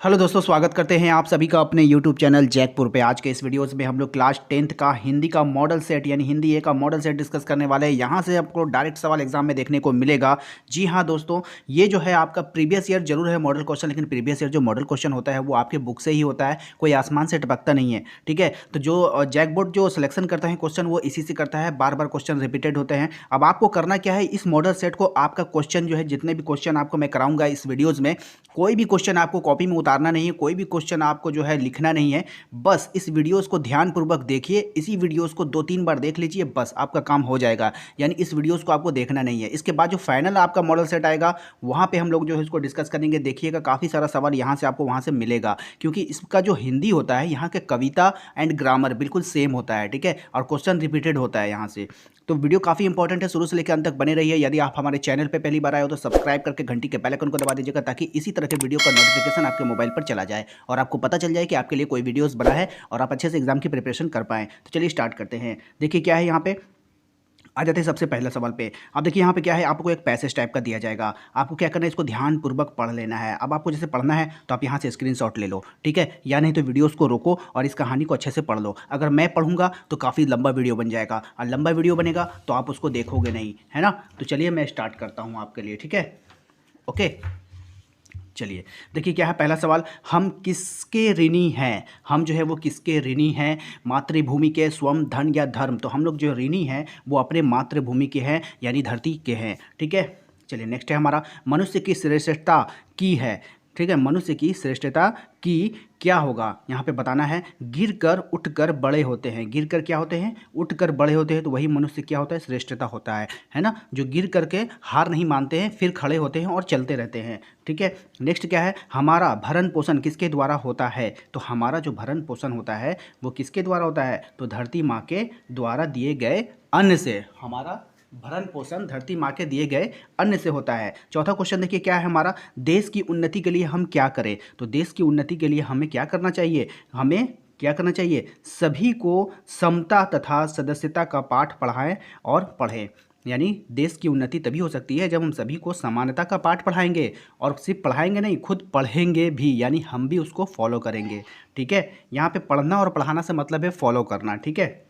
Hello दोस्तों, स्वागत करते हैं आप सभी का अपने यूट्यूब चैनल जैकपुर पे। आज के इस वीडियोस में हम लोग क्लास 10th का हिंदी का मॉडल सेट यानी हिंदी ए का मॉडल सेट डिस्कस करने वाले हैं। यहाँ से आपको डायरेक्ट सवाल एग्जाम में देखने को मिलेगा। जी हाँ दोस्तों, ये जो है आपका प्रीवियस ईयर जरूर है मॉडल क्वेश्चन, लेकिन प्रीवियस ईयर जो मॉडल क्वेश्चन होता है वो आपके बुक से ही होता है, कोई आसमान से टपकता नहीं है। ठीक है, तो जो जैकबोर्ड जो सिलेक्शन करता है क्वेश्चन वो इसी से करता है, बार बार क्वेश्चन रिपीटेड होते हैं। अब आपको करना क्या है, इस मॉडल सेट को आपका क्वेश्चन जो है, जितने भी क्वेश्चन आपको मैं कराऊंगा इस वीडियोज़ में, कोई भी क्वेश्चन आपको कॉपी में उतारना नहीं है, कोई भी क्वेश्चन आपको जो है लिखना नहीं है। बस इस वीडियोस को ध्यानपूर्वक देखिए, इसी वीडियोस को 2-3 बार देख लीजिए, बस आपका काम हो जाएगा। यानी इस वीडियोस को आपको देखना नहीं है। इसके बाद जो फाइनल आपका मॉडल सेट आएगा वहाँ पे हम लोग जो है इसको डिस्कस करेंगे। देखिएगा काफ़ी सारा सवाल यहाँ से आपको वहाँ से मिलेगा, क्योंकि इसका जो हिंदी होता है यहाँ के कविता एंड ग्रामर बिल्कुल सेम होता है। ठीक है, और क्वेश्चन रिपीटेड होता है यहाँ से। तो वीडियो काफ़ी इंपॉर्टेंट है, शुरू से लेकर अंत तक बने रहिए। यदि आप हमारे चैनल पे पहली बार आए हो तो सब्सक्राइब करके घंटी के बेल आइकन को दबा दीजिएगा, ताकि इसी तरह के वीडियो का नोटिफिकेशन आपके मोबाइल पर चला जाए और आपको पता चल जाए कि आपके लिए कोई वीडियोस बना है और आप अच्छे से एग्जाम की प्रिपरेशन कर पाएँ। तो चलिए स्टार्ट करते हैं। देखिए क्या है, यहाँ पे आ जाते हैं सबसे पहले सवाल पे। अब देखिए यहाँ पे क्या है, आपको एक पैसेज टाइप का दिया जाएगा। आपको क्या करना है, इसको ध्यानपूर्वक पढ़ लेना है। अब आपको जैसे पढ़ना है तो आप यहाँ से स्क्रीनशॉट ले लो, ठीक है, या नहीं तो वीडियोस को रोको और इस कहानी को अच्छे से पढ़ लो। अगर मैं पढ़ूंगा तो काफ़ी लंबा वीडियो बन जाएगा, और लंबा वीडियो बनेगा तो आप उसको देखोगे नहीं, है ना। तो चलिए मैं स्टार्ट करता हूँ आपके लिए, ठीक है, ओके। चलिए देखिए क्या है पहला सवाल, हम किसके ऋणी हैं। हम जो है वो किसके ऋणी हैं, मातृभूमि के, स्वम, धन या धर्म। तो हम लोग जो ऋणी हैं वो अपने मातृभूमि के हैं, यानी धरती के हैं। ठीक है, चलिए नेक्स्ट है हमारा, मनुष्य की श्रेष्ठता की है। ठीक है, मनुष्य की श्रेष्ठता की क्या होगा, यहाँ पे बताना है। गिर कर उठ कर बड़े होते हैं। गिर कर क्या होते हैं, उठ कर बड़े होते हैं, तो वही मनुष्य क्या होता है, श्रेष्ठता होता है ना। जो गिर करके हार नहीं मानते हैं, फिर खड़े होते हैं और चलते रहते हैं। ठीक है, नेक्स्ट क्या है, हमारा भरण पोषण किसके द्वारा होता है। तो हमारा जो भरण पोषण होता है वो किसके द्वारा होता है, तो धरती माँ के द्वारा दिए गए अन्न से। हमारा भरण पोषण धरती माँ के दिए गए अन्न से होता है। चौथा क्वेश्चन देखिए क्या है हमारा, देश की उन्नति के लिए हम क्या करें। तो देश की उन्नति के लिए हमें क्या करना चाहिए, हमें क्या करना चाहिए, सभी को समता तथा सदस्यता का पाठ पढ़ाएं और पढ़ें। यानी देश की उन्नति तभी हो सकती है जब हम सभी को समानता का पाठ पढ़ाएंगे, और सिर्फ पढ़ाएंगे नहीं, खुद पढ़ेंगे भी, यानी हम भी उसको फॉलो करेंगे। ठीक है, यहाँ पे पढ़ना और पढ़ाना से मतलब है फॉलो करना। ठीक है,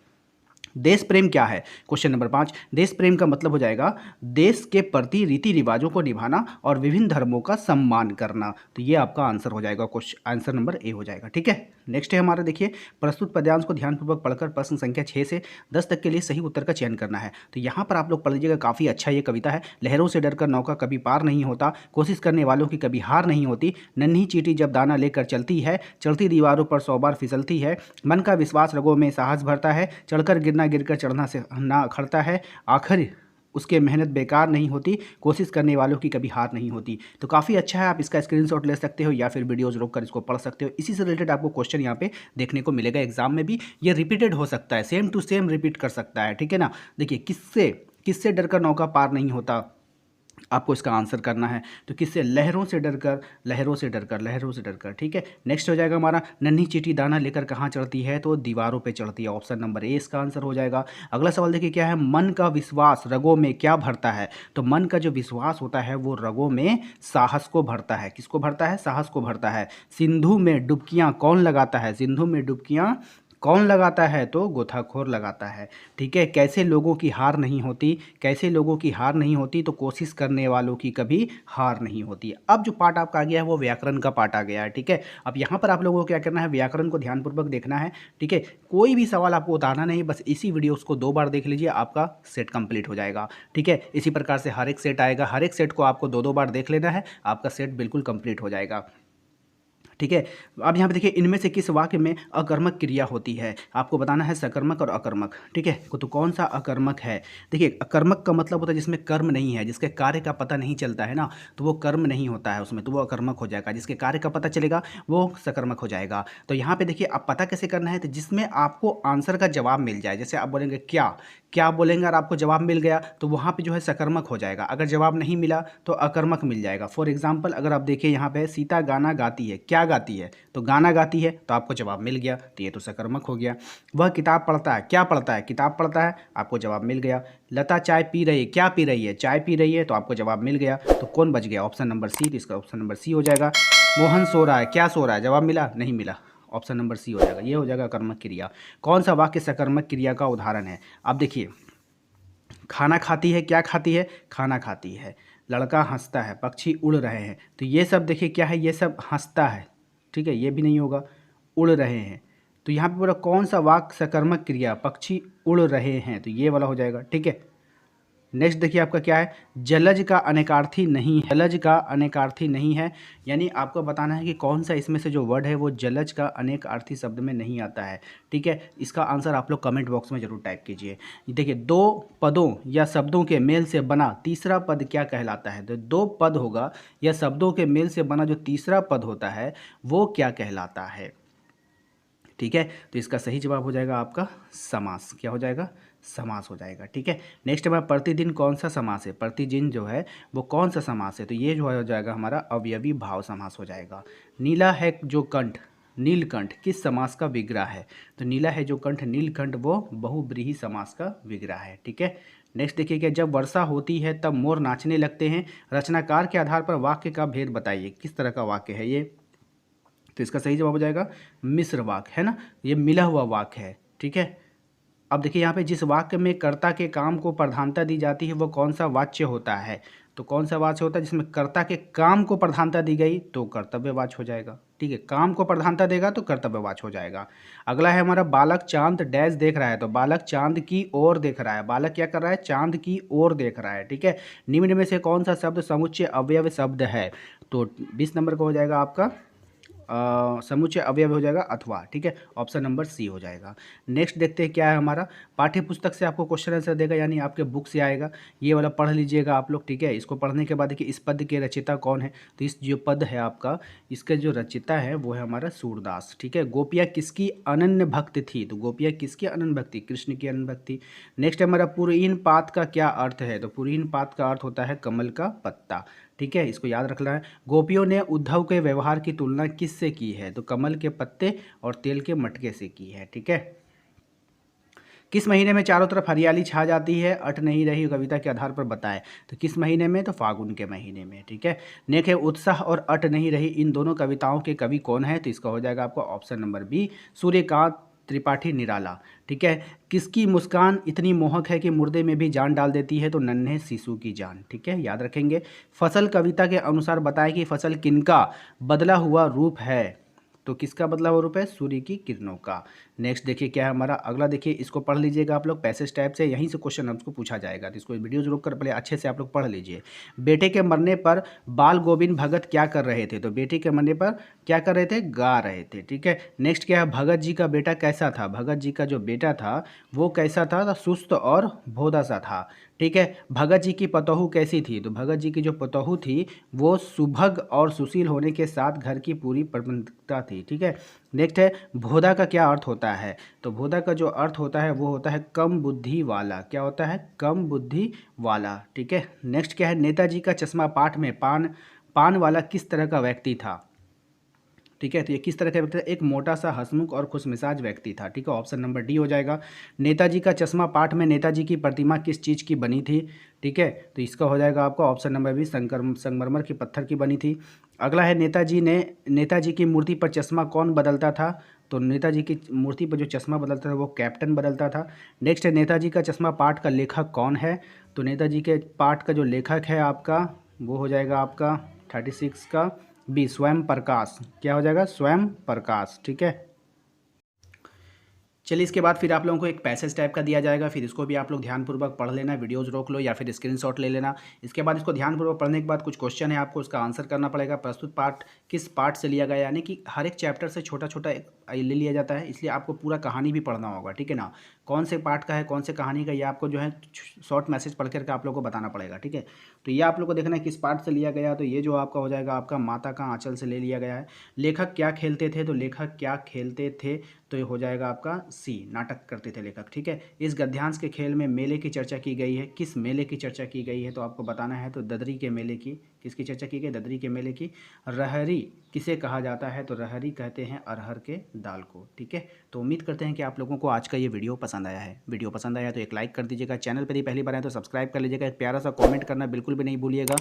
देश प्रेम क्या है, क्वेश्चन नंबर 5। देश प्रेम का मतलब हो जाएगा देश के प्रति रीति रिवाजों को निभाना और विभिन्न धर्मों का सम्मान करना। तो ये आपका आंसर हो जाएगा, क्वेश्चन आंसर नंबर ए हो जाएगा। ठीक है, नेक्स्ट है हमारा, देखिए प्रस्तुत पद्यांश को ध्यानपूर्वक पढ़कर प्रश्न संख्या 6 से 10 तक के लिए सही उत्तर का चयन करना है। तो यहाँ पर आप लोग पढ़ लीजिएगा, काफ़ी अच्छा ये कविता है। लहरों से डरकर नौका कभी पार नहीं होता, कोशिश करने वालों की कभी हार नहीं होती, नन्ही चींटी जब दाना लेकर चलती है, चढ़ती दीवारों पर 100 बार फिसलती है, मन का विश्वास रगों में साहस भरता है, चढ़कर गिरना गिरकर चढ़ना से ना अखड़ता है, आखिर उसके मेहनत बेकार नहीं होती, कोशिश करने वालों की कभी हार नहीं होती। तो काफ़ी अच्छा है, आप इसका स्क्रीनशॉट ले सकते हो या फिर वीडियोज़ रोक कर इसको पढ़ सकते हो। इसी से रिलेटेड आपको क्वेश्चन यहाँ पे देखने को मिलेगा एग्जाम में भी। ये रिपीटेड हो सकता है, सेम टू सेम रिपीट कर सकता है। ठीक है ना, देखिए किससे किससे डरकर नौका पार नहीं होता, आपको इसका आंसर करना है। तो किससे, लहरों से डरकर, लहरों से डरकर, लहरों से डरकर। ठीक है, नेक्स्ट हो जाएगा हमारा, नन्ही चींटी दाना लेकर कहाँ चढ़ती है, तो दीवारों पे चढ़ती है। ऑप्शन नंबर ए इसका आंसर हो जाएगा। अगला सवाल देखिए क्या है, मन का विश्वास रगों में क्या भरता है। तो मन का जो विश्वास होता है वो रगों में साहस को भरता है। किसको भरता है, साहस को भरता है। सिंधु में डुबकियां कौन लगाता है, सिंधु में डुबकियां कौन लगाता है, तो गोताखोर लगाता है। ठीक है, कैसे लोगों की हार नहीं होती, कैसे लोगों की हार नहीं होती, तो कोशिश करने वालों की कभी हार नहीं होती। अब जो पार्ट आपका आ गया है वो व्याकरण का पार्ट आ गया है। ठीक है, अब यहाँ पर आप लोगों को क्या करना है, व्याकरण को ध्यानपूर्वक देखना है। ठीक है, कोई भी सवाल आपको उतारना नहीं, बस इसी वीडियोस को 2 बार देख लीजिए, आपका सेट कंप्लीट हो जाएगा। ठीक है, इसी प्रकार से हर एक सेट आएगा, हर एक सेट को आपको 2-2 बार देख लेना है, आपका सेट बिल्कुल कंप्लीट हो जाएगा। ठीक है, अब यहाँ पे देखिए, इनमें से किस वाक्य में अकर्मक क्रिया होती है, आपको बताना है सकर्मक और अकर्मक। ठीक है, तो कौन सा अकर्मक है। देखिए अकर्मक का मतलब होता है जिसमें कर्म नहीं है, जिसके कार्य का पता नहीं चलता है ना, तो वो कर्म नहीं होता है उसमें, तो वो अकर्मक हो जाएगा। जिसके कार्य का पता चलेगा वो सकर्मक हो जाएगा। तो यहाँ पे देखिए आप पता कैसे करना है, तो जिसमें आपको आंसर का जवाब मिल जाए। जैसे आप बोलेंगे क्या, क्या बोलेंगे और आपको जवाब मिल गया, तो वहाँ पे जो है सकर्मक हो जाएगा। अगर जवाब नहीं मिला तो अकर्मक मिल जाएगा। फॉर एग्जाम्पल अगर आप देखिए यहाँ पे, सीता गाना गाती है, क्या गाती है, तो गाना गाती है, तो आपको जवाब मिल गया, तो ये तो सकर्मक हो गया। वह किताब पढ़ता है, क्या पढ़ता है, किताब पढ़ता है, आपको जवाब मिल गया। लता चाय पी रही है, क्या पी रही है, चाय पी रही है, तो आपको जवाब मिल गया। तो कौन बच गया, ऑप्शन नंबर सी, तो इसका ऑप्शन नंबर सी हो जाएगा। मोहन सो रहा है, क्या सो रहा है? जवाब मिला? नहीं मिला। ऑप्शन नंबर सी हो जाएगा, ये हो जाएगा कर्मक क्रिया। कौन सा वाक्य सकर्मक क्रिया का उदाहरण है? अब देखिए, खाना खाती है, क्या खाती है? खाना खाती है। लड़का हंसता है, पक्षी उड़ रहे हैं, तो ये सब देखिए क्या है, ये सब हंसता है, ठीक है, ये भी नहीं होगा। उड़ रहे हैं, तो यहाँ पे बोला कौन सा वाक्य सकर्मक क्रिया, पक्षी उड़ रहे हैं, तो ये वाला हो जाएगा, ठीक है। नेक्स्ट देखिए आपका क्या है, जलज का अनेकार्थी नहीं है। जलज का अनेकार्थी नहीं है, यानी आपको बताना है कि कौन सा इसमें से जो वर्ड है वो जलज का अनेकार्थी शब्द में नहीं आता है, ठीक है। इसका आंसर आप लोग कमेंट बॉक्स में जरूर टाइप कीजिए। देखिए, दो पदों या शब्दों के मेल से बना तीसरा पद क्या कहलाता है? तो दो पद होगा या शब्दों के मेल से बना जो तीसरा पद होता है वो क्या कहलाता है, ठीक है। तो इसका सही जवाब हो जाएगा आपका समास। क्या हो जाएगा? समास हो जाएगा, ठीक है। नेक्स्ट हमारा प्रतिदिन कौन सा समास है? प्रतिदिन जो है वो कौन सा समास है? तो ये जो हो जाएगा हमारा अवयवी भाव समास हो जाएगा। नीला है जो कंठ, नीलकंठ किस समास का विग्रह है? तो नीला है जो कंठ, नीलकंठ वो बहुब्रीहि समास का विग्रह है, ठीक है। नेक्स्ट देखिए कि जब वर्षा होती है तब मोर नाचने लगते हैं, रचनाकार के आधार पर वाक्य का भेद बताइए। किस तरह का वाक्य है ये? तो इसका सही जवाब हो जाएगा मिश्र वाक्य, है ना, ये मिला हुआ वाक्य है, ठीक है। अब देखिए यहाँ पे जिस वाक्य में कर्ता के काम को प्रधानता दी जाती है वो कौन सा वाच्य होता है? तो कौन सा वाच्य होता है जिसमें कर्ता के काम को प्रधानता दी गई? तो कर्तव्यवाच्य हो जाएगा, ठीक है। काम को प्रधानता देगा तो कर्तव्यवाच्य हो जाएगा। अगला है हमारा बालक चांद डैश देख रहा है, तो बालक चांद की ओर देख रहा है। बालक क्या कर रहा है? चांद की ओर देख रहा है, ठीक है। निम्न में से कौन सा शब्द समुच्चय अवयव शब्द है? तो 20 नंबर का हो जाएगा आपका समुच्चय अवयव हो जाएगा अथवा, ठीक है। ऑप्शन नंबर सी हो जाएगा। नेक्स्ट देखते हैं क्या है हमारा, पाठ्य पुस्तक से आपको क्वेश्चन आंसर देगा, यानी आपके बुक से आएगा, ये वाला पढ़ लीजिएगा आप लोग, ठीक है। इसको पढ़ने के बाद देखिए इस पद के रचयिता कौन है? तो इस जो पद है आपका, इसका जो रचयिता है वो है हमारा सूरदास, ठीक है। गोपियाँ किसकी अनन्य भक्त थी? तो गोपियाँ किसकी अनन्य भक्ति? कृष्ण की अनन्य भक्ति। नेक्स्ट हमारा पुरहीन पात का क्या अर्थ है? तो पुरहीन पात का अर्थ होता है कमल का पत्ता, ठीक है, इसको याद रखना है। गोपियों ने उद्धव के व्यवहार की तुलना किससे की है? तो कमल के पत्ते और तेल के मटके से की है, ठीक है। किस महीने में चारों तरफ हरियाली छा जाती है, अट नहीं रही कविता के आधार पर बताएं। तो किस महीने में? तो फागुन के महीने में, ठीक है। नेक है उत्साह और अट नहीं रही, इन दोनों कविताओं के कवि कौन है? तो इसका हो जाएगा आपका option number B, Suryakant Tripathi Nirala, ठीक है। किसकी मुस्कान इतनी मोहक है कि मुर्दे में भी जान डाल देती है? तो नन्हे शिशु की जान, ठीक है, याद रखेंगे। फसल कविता के अनुसार बताएं कि फसल किनका बदला हुआ रूप है? तो किसका बदला हुआ रूप है? सूर्य की किरणों का। नेक्स्ट देखिए क्या है हमारा अगला, देखिए इसको पढ़ लीजिएगा आप लोग पैसेज टाइप से, यहीं से क्वेश्चन आपको पूछा जाएगा, तो इसको वीडियो रोक कर पहले अच्छे से आप लोग पढ़ लीजिए। बेटे के मरने पर बाल गोविंद भगत क्या कर रहे थे? तो बेटे के मरने पर क्या कर रहे थे? गा रहे थे, ठीक है। नेक्स्ट क्या है, भगत जी का बेटा कैसा था? भगत जी का जो बेटा था वो कैसा था? तो सुस्त और भोदा सा था, ठीक है। भगत जी की पतोहू कैसी थी? तो भगत जी की जो पतोहू थी वो सुभग और सुशील होने के साथ घर की पूरी प्रबंधकता थी, ठीक है। नेक्स्ट है भोदा का क्या अर्थ होता है? तो भोदा का जो अर्थ होता है वो होता है कम बुद्धि वाला। क्या होता है? कम बुद्धि वाला, ठीक है। नेक्स्ट क्या है, नेताजी का चश्मा पाठ में पान वाला किस तरह का व्यक्ति था? ठीक है, तो ये किस तरह का व्यक्ति था? एक मोटा सा हंसमुख और खुशमिजाज व्यक्ति था, ठीक है। ऑप्शन नंबर डी हो जाएगा। नेताजी का चश्मा पाठ में नेताजी की प्रतिमा किस चीज़ की बनी थी? ठीक है, तो इसका हो जाएगा आपका ऑप्शन नंबर बी, संगमरमर की पत्थर की बनी थी। अगला है नेताजी की मूर्ति पर चश्मा कौन बदलता था? तो नेताजी की मूर्ति पर जो चश्मा बदलता था वो कैप्टन बदलता था। नेक्स्ट है नेताजी का चश्मा पाठ का लेखक कौन है? तो नेताजी के पाठ का जो लेखक है आपका वो हो जाएगा आपका 36 का बी, स्वयं प्रकाश। क्या हो जाएगा? स्वयं प्रकाश, ठीक है। चलिए इसके बाद फिर आप लोगों को एक पैसेज टाइप का दिया जाएगा, फिर इसको भी आप लोग ध्यानपूर्वक पढ़ लेना, वीडियोस रोक लो या फिर स्क्रीनशॉट ले लेना। इसके बाद इसको ध्यानपूर्वक पढ़ने के बाद कुछ क्वेश्चन है, आपको उसका आंसर करना पड़ेगा। प्रस्तुत पाठ किस पार्ट से लिया गया, यानी कि हर एक चैप्टर से छोटा छोटा ले लिया जाता है, इसलिए आपको पूरा कहानी भी पढ़ना होगा, ठीक है ना। कौन से पार्ट का है, कौन से कहानी का, ये आपको जो है शॉर्ट मैसेज पढ़ करके आप लोग को बताना पड़ेगा, ठीक है। तो ये आप लोग को देखना है किस पार्ट से लिया गया। तो ये जो आपका हो जाएगा आपका माता का आंचल से ले लिया गया है। लेखक क्या खेलते थे? तो लेखक क्या खेलते थे तो ये हो जाएगा आपका सी, नाटक करते थे लेखक, ठीक है। इस गद्यांश के खेल में मेले की चर्चा की गई है, किस मेले की चर्चा की गई है? तो आपको बताना है, तो ददरी के मेले की किसकी चर्चा की गई? ददरी के मेले की। रहरी किसे कहा जाता है? तो रहरी कहते हैं अरहर के दाल को। ठीक है, तो उम्मीद करते हैं कि आप लोगों को आज का ये वीडियो पसंद आया है। वीडियो पसंद आया तो एक लाइक कर दीजिएगा, चैनल पर ही पहली बार आए तो सब्सक्राइब कर लीजिएगा, एक प्यारा सा कॉमेंट करना बिल्कुल भी नहीं भूलिएगा।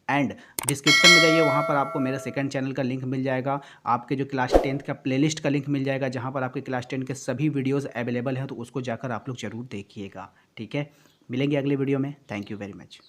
एंड डिस्क्रिप्शन में जाइए, वहाँ पर आपको मेरे सेकंड चैनल का लिंक मिल जाएगा, आपके जो क्लास 10th का प्लेलिस्ट का लिंक मिल जाएगा, जहाँ पर आपके क्लास 10 के सभी वीडियोज़ अवेलेबल हैं, तो उसको जाकर आप लोग ज़रूर देखिएगा। ठीक है, मिलेंगे अगले वीडियो में। Thank you very much.